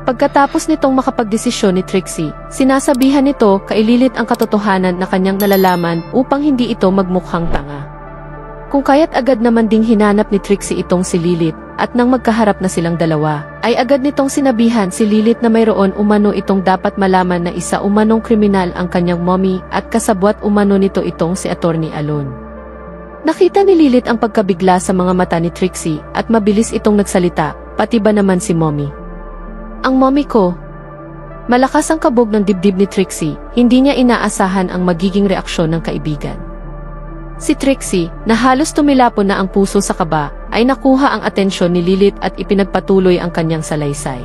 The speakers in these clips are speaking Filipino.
Pagkatapos nitong makapagdesisyon ni Trixie, sinasabihan nito kay Lilith ang katotohanan na kanyang nalalaman upang hindi ito magmukhang tanga. Kung kaya't agad naman ding hinanap ni Trixie itong si Lilith, at nang magkaharap na silang dalawa, ay agad nitong sinabihan si Lilith na mayroon umano itong dapat malaman na isa umanong kriminal ang kanyang mommy at kasabwat umano nito itong si Attorney Alon. Nakita ni Lilith ang pagkabigla sa mga mata ni Trixie at mabilis itong nagsalita, pati ba naman si mommy? Ang mommy ko. Malakas ang kabog ng dibdib ni Trixie, hindi niya inaasahan ang magiging reaksyon ng kaibigan. Si Trixie, na halos tumilapon na ang puso sa kaba, ay nakuha ang atensyon ni Lilith at ipinagpatuloy ang kanyang salaysay.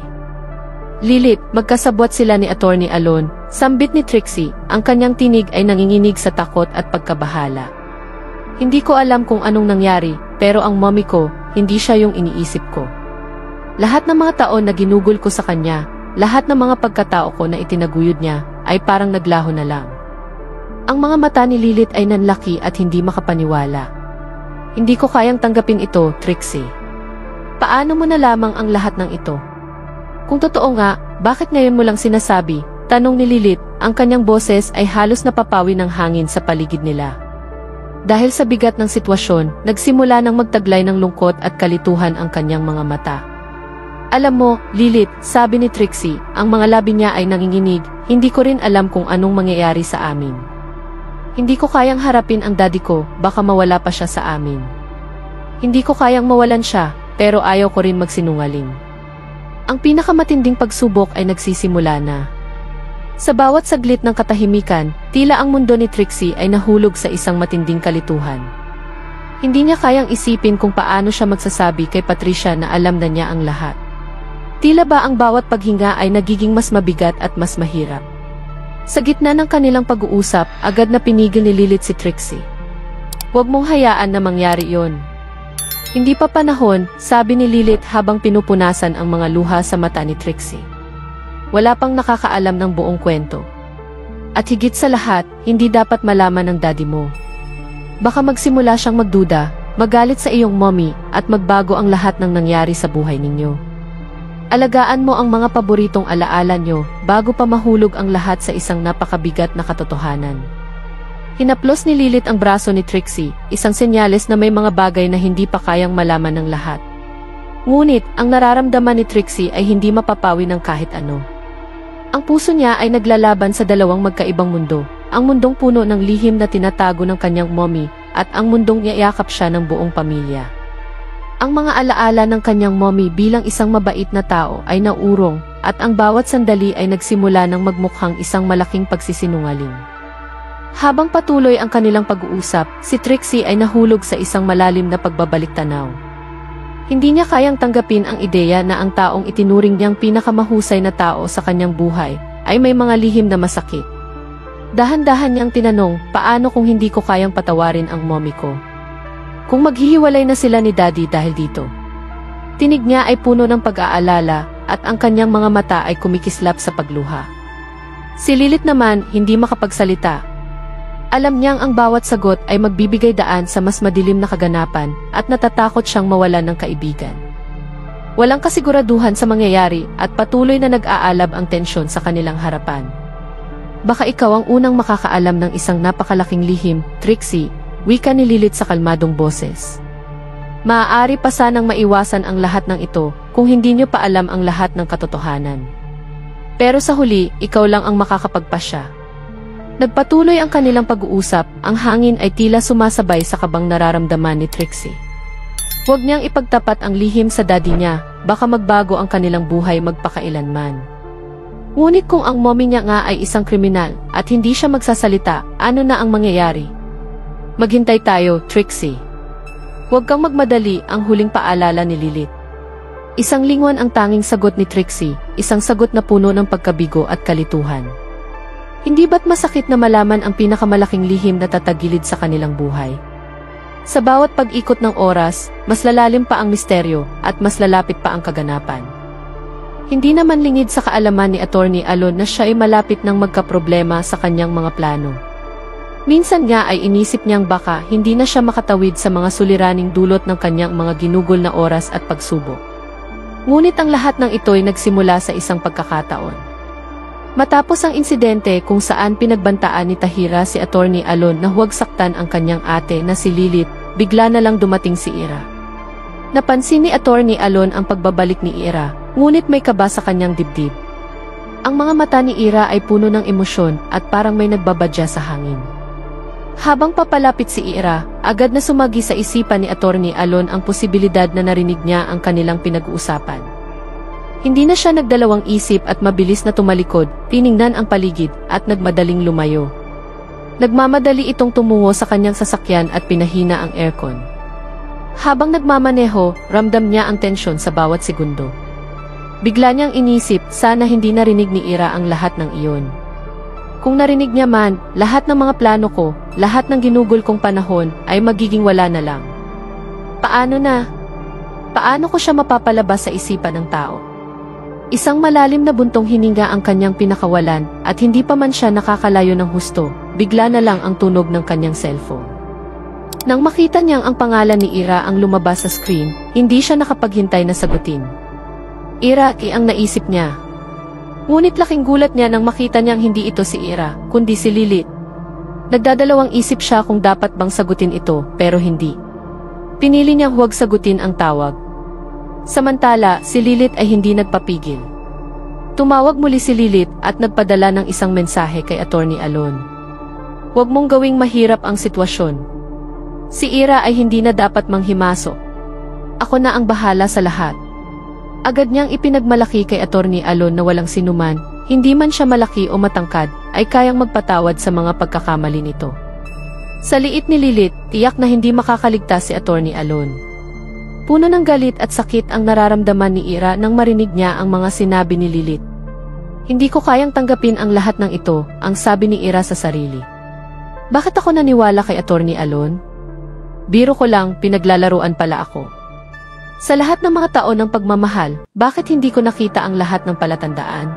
Lilith, magkasabwat sila ni Attorney Alon, sambit ni Trixie, ang kanyang tinig ay nanginginig sa takot at pagkabahala. Hindi ko alam kung anong nangyari, pero ang mommy ko, hindi siya yung iniisip ko. Lahat ng mga taon na ginugol ko sa kanya, lahat ng mga pagkatao ko na itinaguyod niya, ay parang naglaho na lang. Ang mga mata ni Lilith ay nanlaki at hindi makapaniwala. Hindi ko kayang tanggapin ito, Trixie. Paano mo na lamang ang lahat ng ito? Kung totoo nga, bakit ngayon mo lang sinasabi? Tanong ni Lilith, ang kanyang boses ay halos napapawi ng hangin sa paligid nila. Dahil sa bigat ng sitwasyon, nagsimula ng magtaglay ng lungkot at kalituhan ang kanyang mga mata. Alam mo, Lilith, sabi ni Trixie, ang mga labi niya ay nanginginig, hindi ko rin alam kung anong mangyayari sa amin. Hindi ko kayang harapin ang daddy ko, baka mawala pa siya sa amin. Hindi ko kayang mawalan siya, pero ayaw ko rin magsinungaling. Ang pinakamatinding pagsubok ay nagsisimula na. Sa bawat saglit ng katahimikan, tila ang mundo ni Trixie ay nahulog sa isang matinding kalituhan. Hindi niya kayang isipin kung paano siya magsasabi kay Patricia na alam na niya ang lahat. Tila ba ang bawat paghinga ay nagiging mas mabigat at mas mahirap. Sa gitna ng kanilang pag-uusap, agad na pinigil ni Lilith si Trixie. Huwag mong hayaan na mangyari yon. Hindi pa panahon, sabi ni Lilith habang pinupunasan ang mga luha sa mata ni Trixie. Wala pang nakakaalam ng buong kwento. At higit sa lahat, hindi dapat malaman ng daddy mo. Baka magsimula siyang magduda, magalit sa iyong mommy, at magbago ang lahat ng nangyari sa buhay ninyo. Alagaan mo ang mga paboritong alaala nyo bago pa mahulog ang lahat sa isang napakabigat na katotohanan. Hinaplos ni Lilith ang braso ni Trixie, isang senyales na may mga bagay na hindi pa kayang malaman ng lahat. Ngunit, ang nararamdaman ni Trixie ay hindi mapapawi ng kahit ano. Ang puso niya ay naglalaban sa dalawang magkaibang mundo, ang mundong puno ng lihim na tinatago ng kanyang mommy, at ang mundong iyayakap siya ng buong pamilya. Ang mga alaala ng kanyang mommy bilang isang mabait na tao ay naurong, at ang bawat sandali ay nagsimula ng magmukhang isang malaking pagsisinungaling. Habang patuloy ang kanilang pag-uusap, si Trixie ay nahulog sa isang malalim na pagbabalik-tanaw. Hindi niya kayang tanggapin ang ideya na ang taong itinuring niyang pinakamahusay na tao sa kanyang buhay ay may mga lihim na masakit. Dahan-dahan niyang tinanong, paano kung hindi ko kayang patawarin ang mommy ko? Kung maghihiwalay na sila ni daddy dahil dito. Tinig niya ay puno ng pag-aalala at ang kanyang mga mata ay kumikislap sa pagluha. Si Lilith naman hindi makapagsalita. Alam niyang ang bawat sagot ay magbibigay daan sa mas madilim na kaganapan at natatakot siyang mawalan ng kaibigan. Walang kasiguraduhan sa mangyayari at patuloy na nag-aalab ang tensyon sa kanilang harapan. Baka ikaw ang unang makakaalam ng isang napakalaking lihim, Trixie, wika ni Lilith sa kalmadong boses. Maaari pa sanang maiwasan ang lahat ng ito kung hindi niyo pa alam ang lahat ng katotohanan. Pero sa huli, ikaw lang ang makakapagpasya. Nagpatuloy ang kanilang pag-uusap, ang hangin ay tila sumasabay sa kabang nararamdaman ni Trixie. Huwag niyang ipagtapat ang lihim sa daddy niya, baka magbago ang kanilang buhay magpakailanman. Ngunit kung ang mommy niya nga ay isang kriminal at hindi siya magsasalita, ano na ang mangyayari? Maghintay tayo, Trixie. Huwag kang magmadali, ang huling paalala ni Lilith. Isang lingon ang tanging sagot ni Trixie, isang sagot na puno ng pagkabigo at kalituhan. Hindi ba't masakit na malaman ang pinakamalaking lihim na tatagilid sa kanilang buhay? Sa bawat pag-ikot ng oras, mas lalalim pa ang misteryo at mas lalapit pa ang kaganapan. Hindi naman lingid sa kaalaman ni Attorney Alon na siya ay malapit ng magkaproblema sa kanyang mga plano. Minsan nga ay inisip niyang baka hindi na siya makatawid sa mga suliraning dulot ng kanyang mga ginugol na oras at pagsubok. Ngunit ang lahat ng ito'y nagsimula sa isang pagkakataon. Matapos ang insidente kung saan pinagbantaan ni Tahira si Attorney Alon na huwag saktan ang kanyang ate na si Lilith, bigla na lang dumating si Ira. Napansin ni Attorney Alon ang pagbabalik ni Ira, ngunit may kaba sa kanyang dibdib. Ang mga mata ni Ira ay puno ng emosyon at parang may nagbabadya sa hangin. Habang papalapit si Ira, agad na sumagi sa isipan ni Attorney Alon ang posibilidad na narinig niya ang kanilang pinag-uusapan. Hindi na siya nagdalawang isip at mabilis na tumalikod, tiningnan ang paligid at nagmadaling lumayo. Nagmamadali itong tumungo sa kanyang sasakyan at pinahina ang aircon. Habang nagmamaneho, ramdam niya ang tensyon sa bawat segundo. Bigla niyang inisip, sana hindi narinig ni Ira ang lahat ng iyon. Kung narinig niya man, lahat ng mga plano ko, lahat ng ginugol kong panahon ay magiging wala na lang. Paano na? Paano ko siya mapapalabas sa isipan ng tao? Isang malalim na buntong hininga ang kanyang pinakawalan at hindi pa man siya nakakalayo ng husto, bigla na lang ang tunog ng kanyang cellphone. Nang makita niyang ang pangalan ni Ira ang lumabas sa screen, hindi siya nakapaghintay na sagutin. Ira, ang naisip niya. Ngunit laking gulat niya nang makita niyang hindi ito si Ira, kundi si Lilith. Nagdadalawang isip siya kung dapat bang sagutin ito, pero hindi. Pinili niyang huwag sagutin ang tawag. Samantala, si Lilith ay hindi nagpapigil. Tumawag muli si Lilith at nagpadala ng isang mensahe kay Attorney Alon. Huwag mong gawing mahirap ang sitwasyon. Si Ira ay hindi na dapat manghimasok. Ako na ang bahala sa lahat. Agad niyang ipinagmalaki kay Attorney Alon na walang sinuman, hindi man siya malaki o matangkad, ay kayang magpatawad sa mga pagkakamali nito. Sa liit ni Lilith, tiyak na hindi makakaligtas si Attorney Alon. Puno ng galit at sakit ang nararamdaman ni Ira nang marinig niya ang mga sinabi ni Lilith. Hindi ko kayang tanggapin ang lahat ng ito, ang sabi ni Ira sa sarili. Bakit ako naniwala kay Attorney Alon? Biro ko lang, pinaglalaruan pala ako. Sa lahat ng mga taon ng pagmamahal, bakit hindi ko nakita ang lahat ng palatandaan?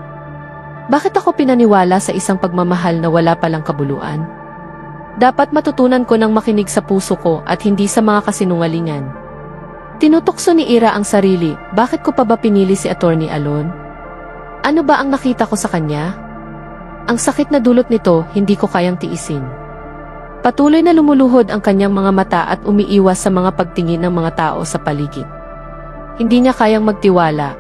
Bakit ako pinaniwala sa isang pagmamahal na wala palang kabuluan? Dapat matutunan ko ng makinig sa puso ko at hindi sa mga kasinungalingan. Tinutokso ni Ira ang sarili, bakit ko pa ba pinili si Attorney Alon? Ano ba ang nakita ko sa kanya? Ang sakit na dulot nito, hindi ko kayang tiisin. Patuloy na lumuluhod ang kanyang mga mata at umiiwas sa mga pagtingin ng mga tao sa paligid. Hindi niya kayang magtiwala.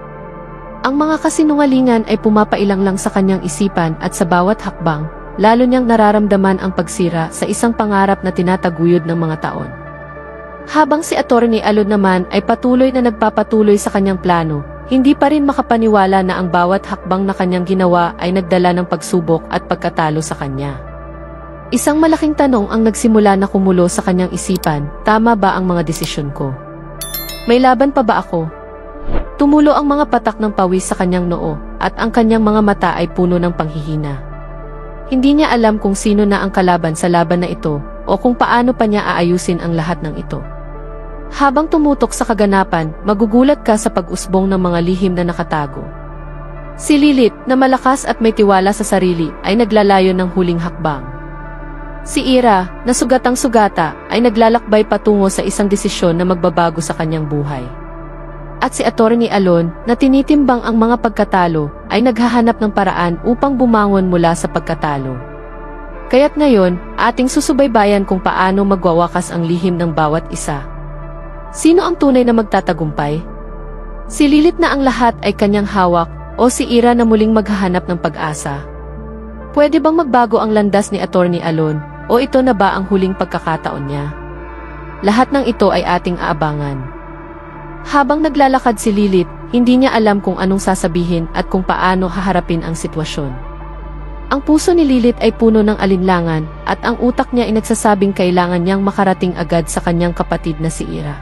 Ang mga kasinungalingan ay pumapailang lang sa kanyang isipan at sa bawat hakbang, lalo niyang nararamdaman ang pagsira sa isang pangarap na tinataguyod ng mga taon. Habang si Attorney Alon naman ay patuloy na nagpapatuloy sa kanyang plano, hindi pa rin makapaniwala na ang bawat hakbang na kanyang ginawa ay nagdala ng pagsubok at pagkatalo sa kanya. Isang malaking tanong ang nagsimula na kumulo sa kanyang isipan, tama ba ang mga desisyon ko? May laban pa ba ako? Tumulo ang mga patak ng pawis sa kanyang noo, at ang kanyang mga mata ay puno ng panghihina. Hindi niya alam kung sino na ang kalaban sa laban na ito, o kung paano pa niya aayusin ang lahat ng ito. Habang tumutok sa kaganapan, magugulat ka sa pag-usbong ng mga lihim na nakatago. Si Lilith, na malakas at may tiwala sa sarili, ay naglalayo ng huling hakbang. Si Ira, na sugatang-sugata, ay naglalakbay patungo sa isang desisyon na magbabago sa kanyang buhay. At si Attorney Alon, na tinitimbang ang mga pagkatalo, ay naghahanap ng paraan upang bumangon mula sa pagkatalo. Kaya't ngayon, ating susubaybayan kung paano magwawakas ang lihim ng bawat isa. Sino ang tunay na magtatagumpay? Si Lilith na ang lahat ay kanyang hawak, o si Ira na muling maghahanap ng pag-asa? Pwede bang magbago ang landas ni Attorney Alon, o ito na ba ang huling pagkakataon niya? Lahat ng ito ay ating aabangan. Habang naglalakad si Lilith, hindi niya alam kung anong sasabihin at kung paano haharapin ang sitwasyon. Ang puso ni Lilith ay puno ng alinlangan, at ang utak niya ay nagsasabing kailangan niyang makarating agad sa kanyang kapatid na si Ira.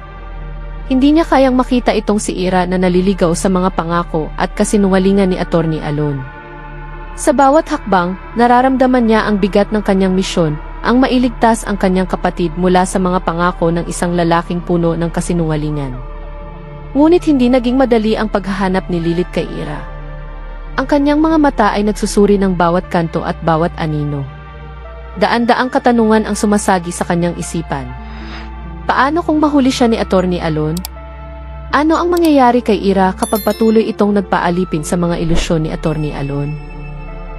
Hindi niya kayang makita itong si Ira na naliligaw sa mga pangako at kasinungalingan ni Attorney Alon. Sa bawat hakbang, nararamdaman niya ang bigat ng kanyang misyon, ang mailigtas ang kanyang kapatid mula sa mga pangako ng isang lalaking puno ng kasinungalingan. Ngunit hindi naging madali ang paghahanap ni Lilith kay Ira. Ang kanyang mga mata ay nagsusuri ng bawat kanto at bawat anino. Daan-daang katanungan ang sumasagi sa kanyang isipan. Paano kung mahuli siya ni Attorney Alon? Ano ang mangyayari kay Ira kapag patuloy itong nagpaalipin sa mga ilusyon ni Attorney Alon?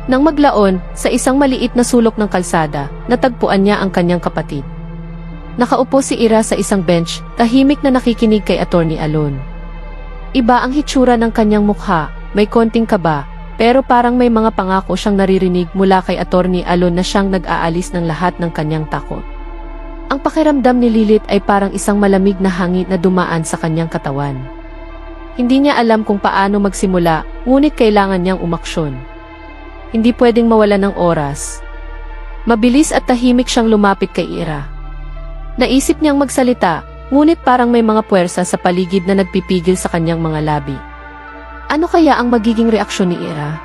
Nang maglaon, sa isang maliit na sulok ng kalsada, natagpuan niya ang kanyang kapatid. Nakaupo si Ira sa isang bench, tahimik na nakikinig kay Attorney Alon. Iba ang hitsura ng kanyang mukha, may konting kaba, pero parang may mga pangako siyang naririnig mula kay Attorney Alon na siyang nag-aalis ng lahat ng kanyang takot. Ang pakiramdam ni Lilith ay parang isang malamig na hangin na dumaan sa kanyang katawan. Hindi niya alam kung paano magsimula, ngunit kailangan niyang umaksyon. Hindi pwedeng mawala ng oras. Mabilis at tahimik siyang lumapit kay Ira. Naisip niyang magsalita, ngunit parang may mga puwersa sa paligid na nagpipigil sa kanyang mga labi. Ano kaya ang magiging reaksyon ni Ira?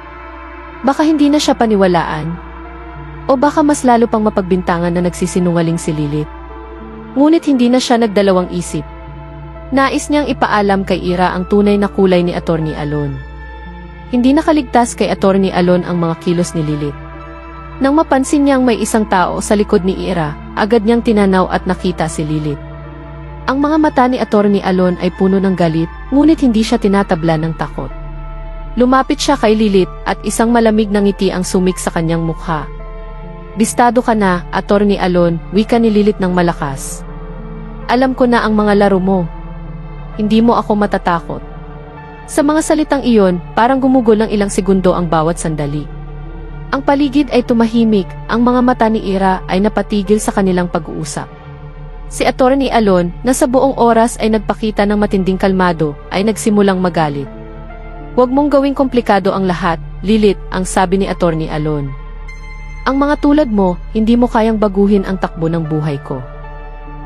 Baka hindi na siya paniwalaan. O baka mas lalo pang mapagbintangan na nagsisinungaling si Lilith. Ngunit hindi na siya nagdalawang isip. Nais niyang ipaalam kay Ira ang tunay na kulay ni Attorney Alon. Hindi nakaligtas kay Attorney Alon ang mga kilos ni Lilith. Nang mapansin niyang may isang tao sa likod ni Ira, agad niyang tinanaw at nakita si Lilith. Ang mga mata ni Attorney Alon ay puno ng galit, ngunit hindi siya tinatabla ng takot. Lumapit siya kay Lilith at isang malamig na ngiti ang sumik sa kanyang mukha. Bistado ka na, Attorney Alon, wika ni Lilith ng malakas. Alam ko na ang mga laro mo. Hindi mo ako matatakot. Sa mga salitang iyon, parang gumugol ng ilang segundo ang bawat sandali. Ang paligid ay tumahimik, ang mga mata ni Ira ay napatigil sa kanilang pag-uusap. Si Attorney Alon, na sa buong oras ay nagpakita ng matinding kalmado, ay nagsimulang magalit. Huwag mong gawing komplikado ang lahat, Lilith, ang sabi ni Attorney Alon. Ang mga tulad mo, hindi mo kayang baguhin ang takbo ng buhay ko.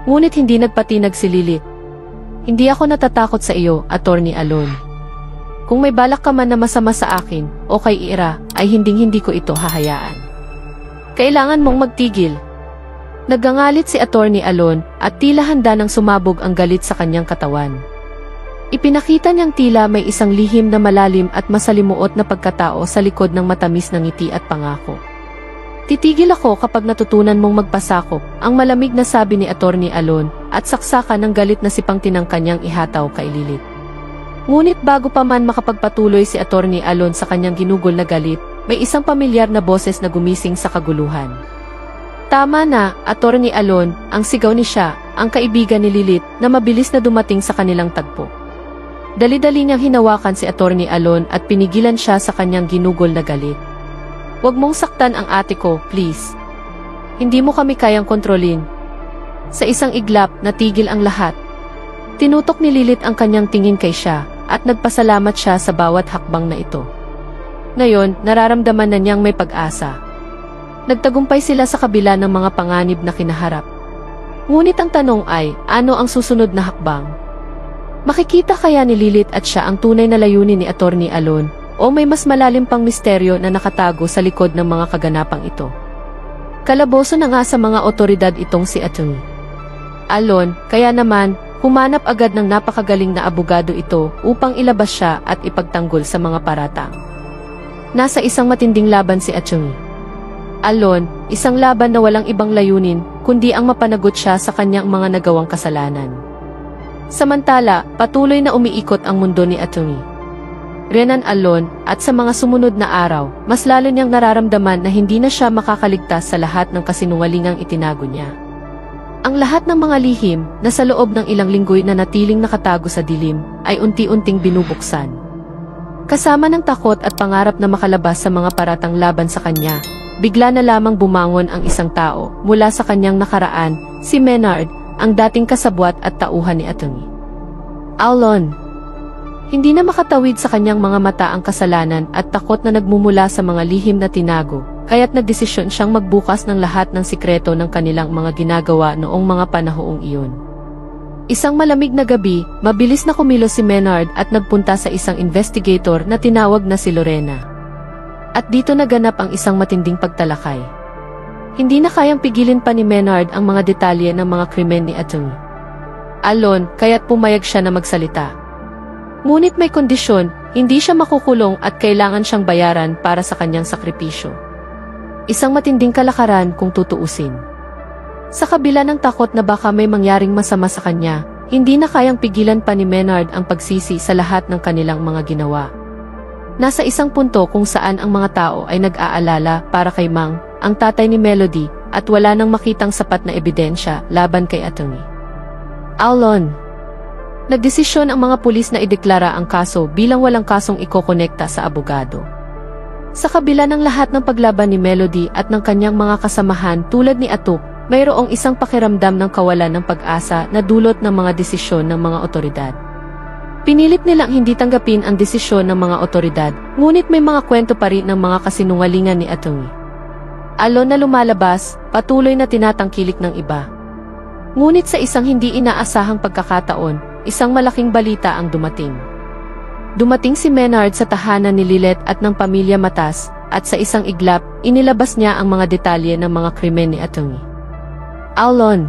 Ngunit hindi nagpatinag si Lilith. Hindi ako natatakot sa iyo, Attorney Alon. Kung may balak ka man na masama sa akin, o kay Ira, ay hinding-hindi ko ito hahayaan. Kailangan mong magtigil. Nagangalit si Attorney Alon, at tila handa nang sumabog ang galit sa kanyang katawan. Ipinakita niyang tila may isang lihim na malalim at masalimuot na pagkatao sa likod ng matamis na ngiti at pangako. Titigil ako kapag natutunan mong magpasakop, ang malamig na sabi ni Attorney Alon, at saksakan ng galit na sipangtin ng kanyang ihataw kay Lilith. Ngunit bago pa man makapagpatuloy si Attorney Alon sa kanyang ginugol na galit, may isang pamilyar na boses na gumising sa kaguluhan. Tama na, Attorney Alon, ang sigaw ni siya, ang kaibigan ni Lilith, na mabilis na dumating sa kanilang tagpo. Dali-dali niyang hinawakan si Attorney Alon at pinigilan siya sa kanyang ginugol na galit. Huwag mong saktan ang ate ko, please. Hindi mo kami kayang kontrolin. Sa isang iglap, natigil ang lahat. Tinutok ni Lilith ang kanyang tingin kay siya, at nagpasalamat siya sa bawat hakbang na ito. Ngayon, nararamdaman na niyang may pag-asa. Nagtagumpay sila sa kabila ng mga panganib na kinaharap. Ngunit ang tanong ay, ano ang susunod na hakbang? Makikita kaya ni Lilith at siya ang tunay na layunin ni Attorney Alon, o may mas malalim pang misteryo na nakatago sa likod ng mga kaganapang ito? Kalaboso na nga sa mga otoridad itong si Attorney Alon, kaya naman, humanap agad ng napakagaling na abogado ito upang ilabas siya at ipagtanggol sa mga paratang. Nasa isang matinding laban si Attorney Alon, isang laban na walang ibang layunin, kundi ang mapanagot siya sa kanyang mga nagawang kasalanan. Samantala, patuloy na umiikot ang mundo ni Attorney Renan Alon, at sa mga sumunod na araw, mas lalo niyang nararamdaman na hindi na siya makakaligtas sa lahat ng kasinungalingang itinago niya. Ang lahat ng mga lihim, na sa loob ng ilang linggo'y nanatiling nakatago sa dilim, ay unti-unting binubuksan. Kasama ng takot at pangarap na makalabas sa mga paratang laban sa kanya, bigla na lamang bumangon ang isang tao mula sa kanyang nakaraan, si Menard, ang dating kasabwat at tauhan ni Attorney Alon. Hindi na makatawid sa kanyang mga mata ang kasalanan at takot na nagmumula sa mga lihim na tinago, kaya't nagdesisyon siyang magbukas ng lahat ng sikreto ng kanilang mga ginagawa noong mga panahong iyon. Isang malamig na gabi, mabilis na kumilos si Menard at nagpunta sa isang investigator na tinawag na si Lorena. At dito naganap ang isang matinding pagtalakay. Hindi na kayang pigilin pa ni Menard ang mga detalye ng mga krimen ni Attorney Alon, kaya't pumayag siya na magsalita. Ngunit may kondisyon, hindi siya makukulong at kailangan siyang bayaran para sa kanyang sakripisyo. Isang matinding kalakaran kung tutuusin. Sa kabila ng takot na baka may mangyaring masama sa kanya, hindi na kayang pigilan pa ni Menard ang pagsisi sa lahat ng kanilang mga ginawa. Nasa isang punto kung saan ang mga tao ay nag-aalala para kay Mang, ang tatay ni Melody, at wala nang makitang sapat na ebidensya laban kay Atty. Alon. Nagdesisyon ang mga pulis na ideklara ang kaso bilang walang kasong ikokonekta sa abogado. Sa kabila ng lahat ng paglaban ni Melody at ng kanyang mga kasamahan tulad ni Atuk, mayroong isang pakiramdam ng kawalan ng pag-asa na dulot ng mga desisyon ng mga otoridad. Pinilit nilang hindi tanggapin ang desisyon ng mga otoridad, ngunit may mga kwento pa rin ng mga kasinungalingan ni Atty. Alon na lumalabas, patuloy na tinatangkilik ng iba. Ngunit sa isang hindi inaasahang pagkakataon, isang malaking balita ang dumating. Dumating si Menard sa tahanan ni Lilet at ng pamilya Matas, at sa isang iglap, inilabas niya ang mga detalye ng mga krimen ni Atty. Alon.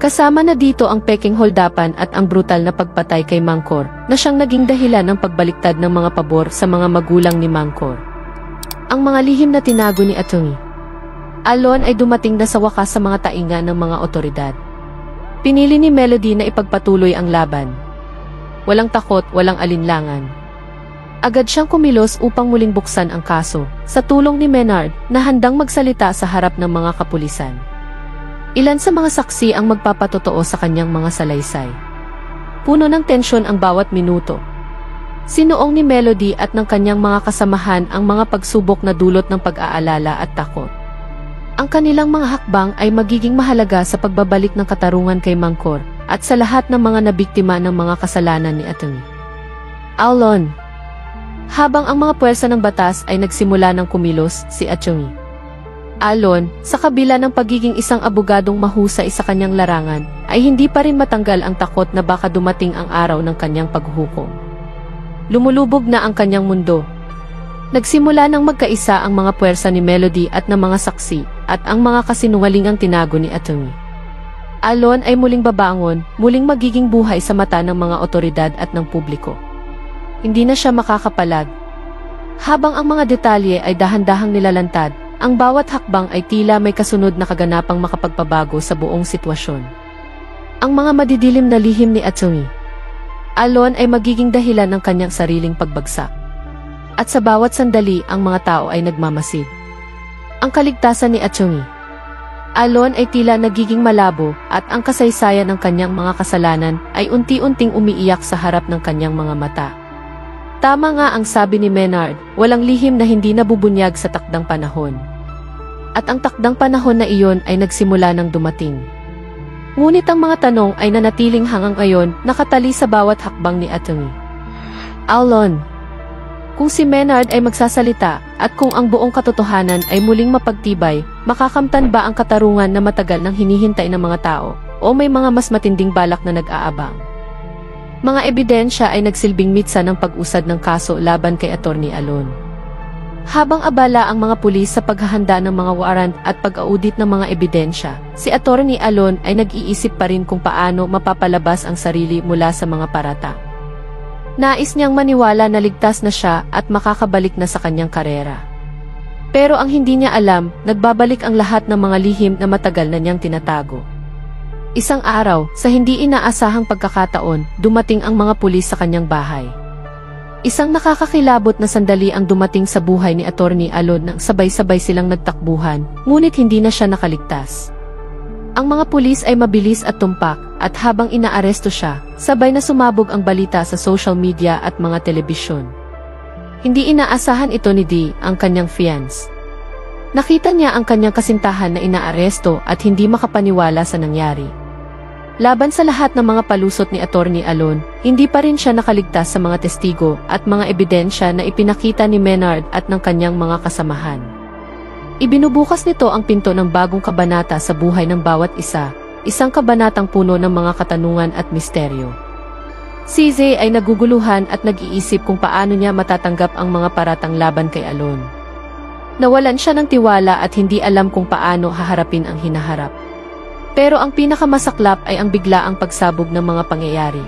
Kasama na dito ang peking holdapan at ang brutal na pagpatay kay Mangkor, na siyang naging dahilan ng pagbaliktad ng mga pabor sa mga magulang ni Mangkor. Ang mga lihim na tinago ni Atty. Alon ay dumating na sa wakas sa mga tainga ng mga otoridad. Pinili ni Melody na ipagpatuloy ang laban. Walang takot, walang alinlangan. Agad siyang kumilos upang muling buksan ang kaso, sa tulong ni Menard na handang magsalita sa harap ng mga kapulisan. Ilan sa mga saksi ang magpapatotoo sa kanyang mga salaysay. Puno ng tensyon ang bawat minuto. Sinuong ni Melody at ng kanyang mga kasamahan ang mga pagsubok na dulot ng pag-aalala at takot. Ang kanilang mga hakbang ay magiging mahalaga sa pagbabalik ng katarungan kay Mangkor at sa lahat ng mga nabiktima ng mga kasalanan ni Atty. Alon. Habang ang mga puwersa ng batas ay nagsimula ng kumilos, si Atty. Alon, sa kabila ng pagiging isang abogadong mahusay sa kanyang larangan, ay hindi pa rin matanggal ang takot na baka dumating ang araw ng kanyang paghuhukom. Lumulubog na ang kanyang mundo. Nagsimula ng magkaisa ang mga puwersa ni Melody at ng mga saksi, at ang mga kasinungalingang tinago ni Atty. Alon ay muling babangon, muling magiging buhay sa mata ng mga otoridad at ng publiko. Hindi na siya makakapalag. Habang ang mga detalye ay dahan-dahang nilalantad, ang bawat hakbang ay tila may kasunod na kaganapang makapagpabago sa buong sitwasyon. Ang mga madidilim na lihim ni Atty. Alon ay magiging dahilan ng kanyang sariling pagbagsak. At sa bawat sandali ang mga tao ay nagmamasid. Ang kaligtasan ni Atty. Alon ay tila nagiging malabo at ang kasaysayan ng kanyang mga kasalanan ay unti-unting umiiyak sa harap ng kanyang mga mata. Tama nga ang sabi ni Menard, walang lihim na hindi nabubunyag sa takdang panahon. At ang takdang panahon na iyon ay nagsimula ng dumating. Ngunit ang mga tanong ay nanatiling hanggang ngayon nakatali sa bawat hakbang ni Atty. Alon. Kung si Menard ay magsasalita at kung ang buong katotohanan ay muling mapagtibay, makakamtan ba ang katarungan na matagal nang hinihintay ng mga tao o may mga mas matinding balak na nag-aabang? Mga ebidensya ay nagsilbing mitsa ng pag-usad ng kaso laban kay Atty. Alon. Habang abala ang mga pulis sa paghahanda ng mga warrant at pag-audit ng mga ebidensya, si Atty. Alon ay nag-iisip pa rin kung paano mapapalabas ang sarili mula sa mga paratang. Nais niyang maniwala na ligtas na siya at makakabalik na sa kanyang karera. Pero ang hindi niya alam, nagbabalik ang lahat ng mga lihim na matagal na niyang tinatago. Isang araw, sa hindi inaasahang pagkakataon, dumating ang mga pulis sa kanyang bahay. Isang nakakakilabot na sandali ang dumating sa buhay ni Atty. Alon nang sabay-sabay silang nagtakbuhan, ngunit hindi na siya nakaligtas. Ang mga pulis ay mabilis at tumpak, at habang inaaresto siya, sabay na sumabog ang balita sa social media at mga telebisyon. Hindi inaasahan ito ni Dee, ang kanyang fiance. Nakita niya ang kanyang kasintahan na inaaresto at hindi makapaniwala sa nangyari. Laban sa lahat ng mga palusot ni Atty. Alon, hindi pa rin siya nakaligtas sa mga testigo at mga ebidensya na ipinakita ni Menard at ng kanyang mga kasamahan. Ibinubukas nito ang pinto ng bagong kabanata sa buhay ng bawat isa, isang kabanatang puno ng mga katanungan at misteryo. Si Zay ay naguguluhan at nag-iisip kung paano niya matatanggap ang mga paratang laban kay Alon. Nawalan siya ng tiwala at hindi alam kung paano haharapin ang hinaharap. Pero ang pinakamasaklap ay ang biglaang pagsabog ng mga pangyayari.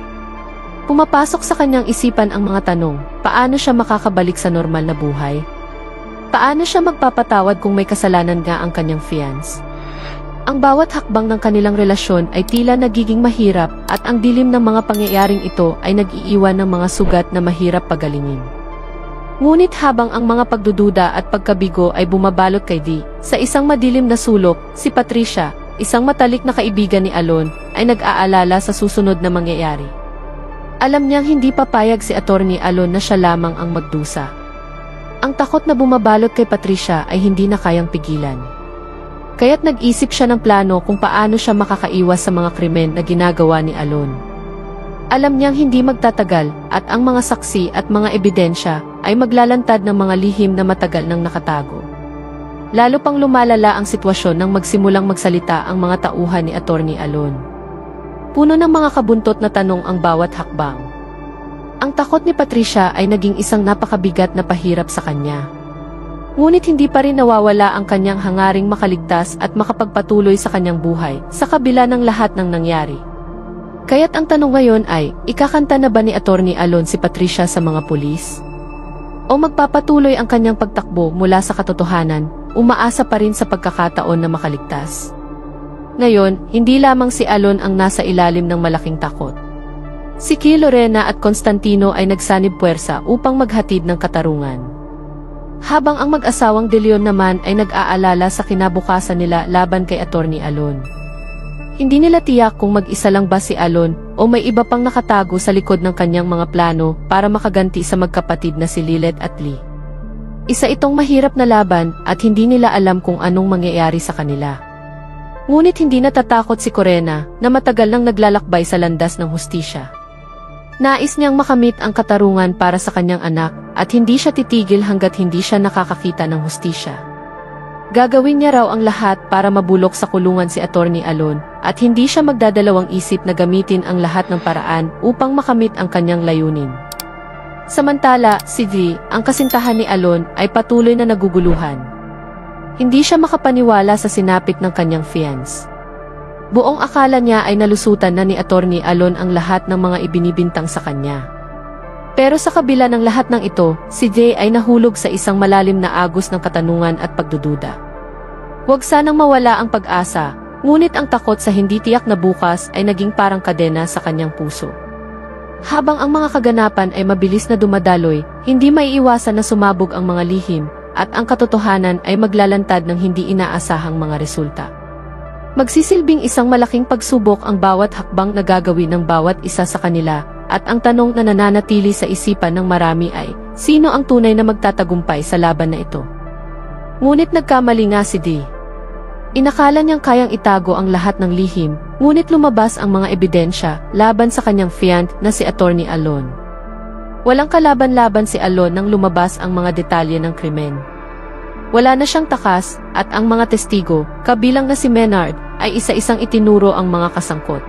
Pumapasok sa kanyang isipan ang mga tanong, paano siya makakabalik sa normal na buhay? Paano siya magpapatawad kung may kasalanan nga ang kanyang fiance? Ang bawat hakbang ng kanilang relasyon ay tila nagiging mahirap at ang dilim ng mga pangyayaring ito ay nag-iiwan ng mga sugat na mahirap pagalingin. Ngunit habang ang mga pagdududa at pagkabigo ay bumabalot kay Dee, sa isang madilim na sulok, si Patricia, isang matalik na kaibigan ni Alon, ay nag-aalala sa susunod na mangyayari. Alam niyang hindi papayag si Attorney Alon na siya lamang ang magdusa. Ang takot na bumabalot kay Patricia ay hindi na kayang pigilan. Kaya't nag-isip siya ng plano kung paano siya makakaiwas sa mga krimen na ginagawa ni Alon. Alam niyang hindi magtatagal at ang mga saksi at mga ebidensya ay maglalantad ng mga lihim na matagal nang nakatago. Lalo pang lumalala ang sitwasyon nang magsimulang magsalita ang mga tauhan ni Attorney Alon. Puno ng mga kabuntot na tanong ang bawat hakbang. Ang takot ni Patricia ay naging isang napakabigat na pahirap sa kanya. Ngunit hindi pa rin nawawala ang kanyang hangaring makaligtas at makapagpatuloy sa kanyang buhay, sa kabila ng lahat ng nangyari. Kaya't ang tanong ngayon ay, ikakanta na ba ni Attorney Alon si Patricia sa mga pulis? O magpapatuloy ang kanyang pagtakbo mula sa katotohanan, umaasa pa rin sa pagkakataon na makaligtas? Ngayon, hindi lamang si Alon ang nasa ilalim ng malaking takot. Si Lorena at Constantino ay nagsanib puwersa upang maghatid ng katarungan. Habang ang mag-asawang De Leon naman ay nag-aalala sa kinabukasan nila laban kay Attorney Alon. Hindi nila tiyak kung mag-isa lang ba si Alon o may iba pang nakatago sa likod ng kanyang mga plano para makaganti sa magkapatid na si Lilith at Lee. Isa itong mahirap na laban at hindi nila alam kung anong mangyayari sa kanila. Ngunit hindi natatakot si Corena na matagal nang naglalakbay sa landas ng hustisya. Nais niyang makamit ang katarungan para sa kanyang anak at hindi siya titigil hanggat hindi siya nakakakita ng hustisya. Gagawin niya raw ang lahat para mabulok sa kulungan si Attorney Alon at hindi siya magdadalawang isip na gamitin ang lahat ng paraan upang makamit ang kanyang layunin. Samantala, si Dee, ang kasintahan ni Alon, ay patuloy na naguguluhan. Hindi siya makapaniwala sa sinapit ng kanyang fiancé. Buong akala niya ay nalusutan na ni Attorney Alon ang lahat ng mga ibinibintang sa kanya. Pero sa kabila ng lahat ng ito, si Dee ay nahulog sa isang malalim na agos ng katanungan at pagdududa. Huwag sanang mawala ang pag-asa, ngunit ang takot sa hindi tiyak na bukas ay naging parang kadena sa kanyang puso. Habang ang mga kaganapan ay mabilis na dumadaloy, hindi maiiwasan na sumabog ang mga lihim, at ang katotohanan ay maglalantad ng hindi inaasahang mga resulta. Magsisilbing isang malaking pagsubok ang bawat hakbang na gagawin ng bawat isa sa kanila, at ang tanong na nananatili sa isipan ng marami ay, sino ang tunay na magtatagumpay sa laban na ito? Ngunit nagkamali nga si Dee. Inakala niyang kayang itago ang lahat ng lihim, ngunit lumabas ang mga ebidensya laban sa kanyang fiancé na si Attorney Alon. Walang kalaban-laban si Alon nang lumabas ang mga detalye ng krimen. Wala na siyang takas, at ang mga testigo, kabilang na si Menard, ay isa-isang itinuro ang mga kasangkot.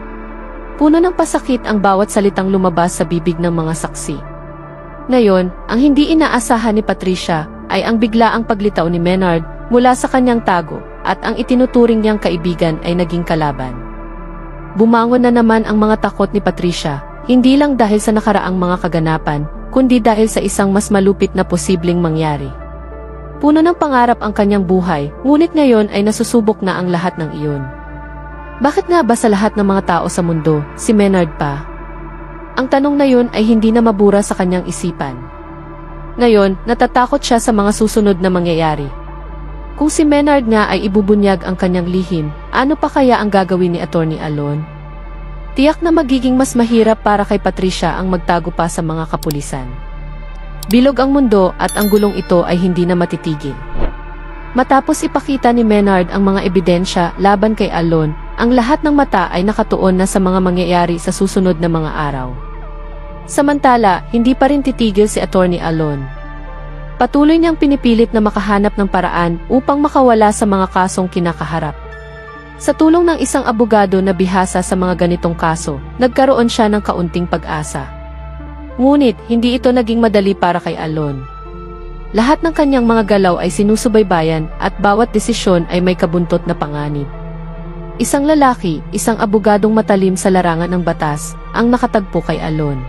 Puno ng pasakit ang bawat salitang lumabas sa bibig ng mga saksi. Ngayon, ang hindi inaasahan ni Patricia ay ang biglaang paglitaw ni Menard mula sa kanyang tago, at ang itinuturing niyang kaibigan ay naging kalaban. Bumangon na naman ang mga takot ni Patricia, hindi lang dahil sa nakaraang mga kaganapan, kundi dahil sa isang mas malupit na posibleng mangyari. Puno ng pangarap ang kanyang buhay, ngunit ngayon ay nasusubok na ang lahat ng iyon. Bakit nga ba sa lahat ng mga tao sa mundo, si Menard pa? Ang tanong na yun ay hindi na mabura sa kanyang isipan. Ngayon, natatakot siya sa mga susunod na mangyayari. Kung si Menard nga ay ibubunyag ang kanyang lihim, ano pa kaya ang gagawin ni Attorney Alon? Tiyak na magiging mas mahirap para kay Patricia ang magtago pa sa mga kapulisan. Bilog ang mundo at ang gulong ito ay hindi na matitigil. Matapos ipakita ni Menard ang mga ebidensya laban kay Alon, ang lahat ng mata ay nakatuon na sa mga mangyayari sa susunod na mga araw. Samantala, hindi pa rin titigil si Attorney Alon. Patuloy niyang pinipilit na makahanap ng paraan upang makawala sa mga kasong kinakaharap. Sa tulong ng isang abogado na bihasa sa mga ganitong kaso, nagkaroon siya ng kaunting pag-asa. Ngunit, hindi ito naging madali para kay Alon. Lahat ng kanyang mga galaw ay sinusubaybayan at bawat desisyon ay may kabuntot na panganib. Isang lalaki, isang abogadong matalim sa larangan ng batas, ang nakatagpo kay Alon.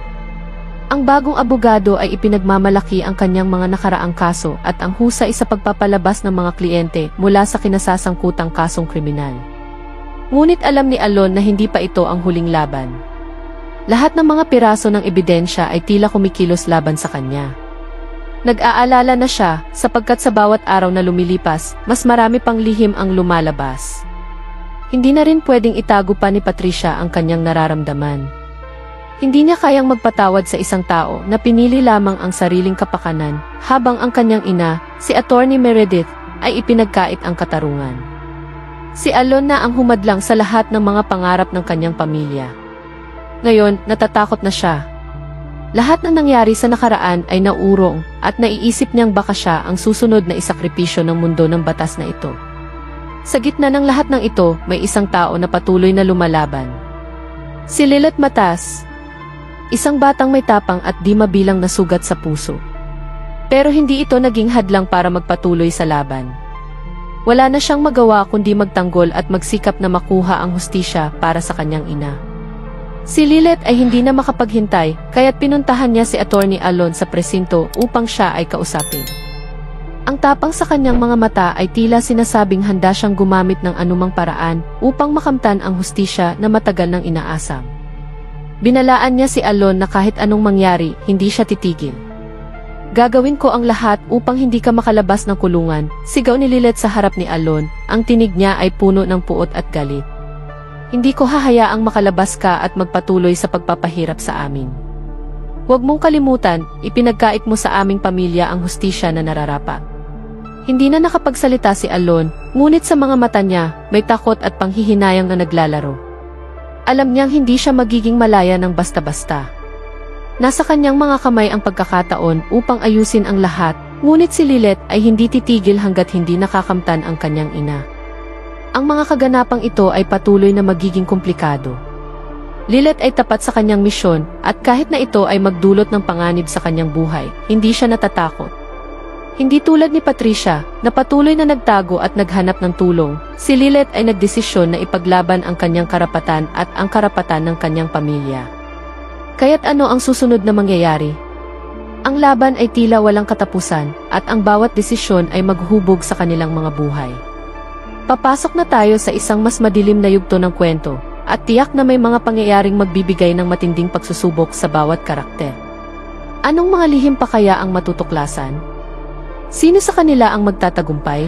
Ang bagong abogado ay ipinagmamalaki ang kanyang mga nakaraang kaso at ang husay sa pagpapalabas ng mga kliyente mula sa kinasasangkutang kasong kriminal. Ngunit alam ni Alon na hindi pa ito ang huling laban. Lahat ng mga piraso ng ebidensya ay tila kumikilos laban sa kanya. Nag-aalala na siya sapagkat sa bawat araw na lumilipas, mas marami pang lihim ang lumalabas. Hindi na rin pwedeng itago pa ni Patricia ang kanyang nararamdaman. Hindi niya kayang magpatawad sa isang tao na pinili lamang ang sariling kapakanan, habang ang kanyang ina, si Attorney Meredith, ay ipinagkait ang katarungan. Si Alon na ang humadlang sa lahat ng mga pangarap ng kanyang pamilya. Ngayon, natatakot na siya. Lahat na nangyari sa nakaraan ay naurong at naiisip niyang baka siya ang susunod na isakripisyo ng mundo ng batas na ito. Sa gitna ng lahat ng ito, may isang tao na patuloy na lumalaban. Si Lilith Matas, isang batang may tapang at di mabilang na sugat sa puso. Pero hindi ito naging hadlang para magpatuloy sa laban. Wala na siyang magawa kundi magtanggol at magsikap na makuha ang hustisya para sa kanyang ina. Si Lilith ay hindi na makapaghintay, kaya't pinuntahan niya si Attorney Alon sa presinto upang siya ay kausapin. Ang tapang sa kanyang mga mata ay tila sinasabing handa siyang gumamit ng anumang paraan upang makamtan ang hustisya na matagal nang inaasam. Binalaan niya si Alon na kahit anong mangyari, hindi siya titigil. Gagawin ko ang lahat upang hindi ka makalabas ng kulungan, sigaw ni Lilith sa harap ni Alon, ang tinig niya ay puno ng puot at galit. Hindi ko hahayaang makalabas ka at magpatuloy sa pagpapahirap sa amin. Huwag mong kalimutan, ipinagkait mo sa aming pamilya ang hustisya na nararapat. Hindi na nakapagsalita si Alon, ngunit sa mga mata niya, may takot at panghihinayang na naglalaro. Alam niyang hindi siya magiging malaya ng basta-basta. Nasa kanyang mga kamay ang pagkakataon upang ayusin ang lahat, ngunit si Lilith ay hindi titigil hanggat hindi nakakamtan ang kanyang ina. Ang mga kaganapang ito ay patuloy na magiging komplikado. Lilith ay tapat sa kanyang misyon, at kahit na ito ay magdulot ng panganib sa kanyang buhay, hindi siya natatakot. Hindi tulad ni Patricia, na patuloy na nagtago at naghanap ng tulong, si Lilith ay nagdesisyon na ipaglaban ang kanyang karapatan at ang karapatan ng kanyang pamilya. Kaya't ano ang susunod na mangyayari? Ang laban ay tila walang katapusan, at ang bawat desisyon ay maghubog sa kanilang mga buhay. Papasok na tayo sa isang mas madilim na yugto ng kwento, at tiyak na may mga pangyayaring magbibigay ng matinding pagsusubok sa bawat karakter. Anong mga lihim pa kaya ang matutuklasan? Sino sa kanila ang magtatagumpay?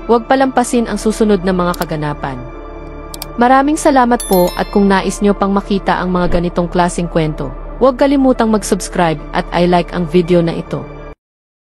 Huwag palampasin ang susunod na mga kaganapan. Maraming salamat po, at kung nais nyo pang makita ang mga ganitong klaseng kwento, huwag kalimutang mag-subscribe at i-like ang video na ito.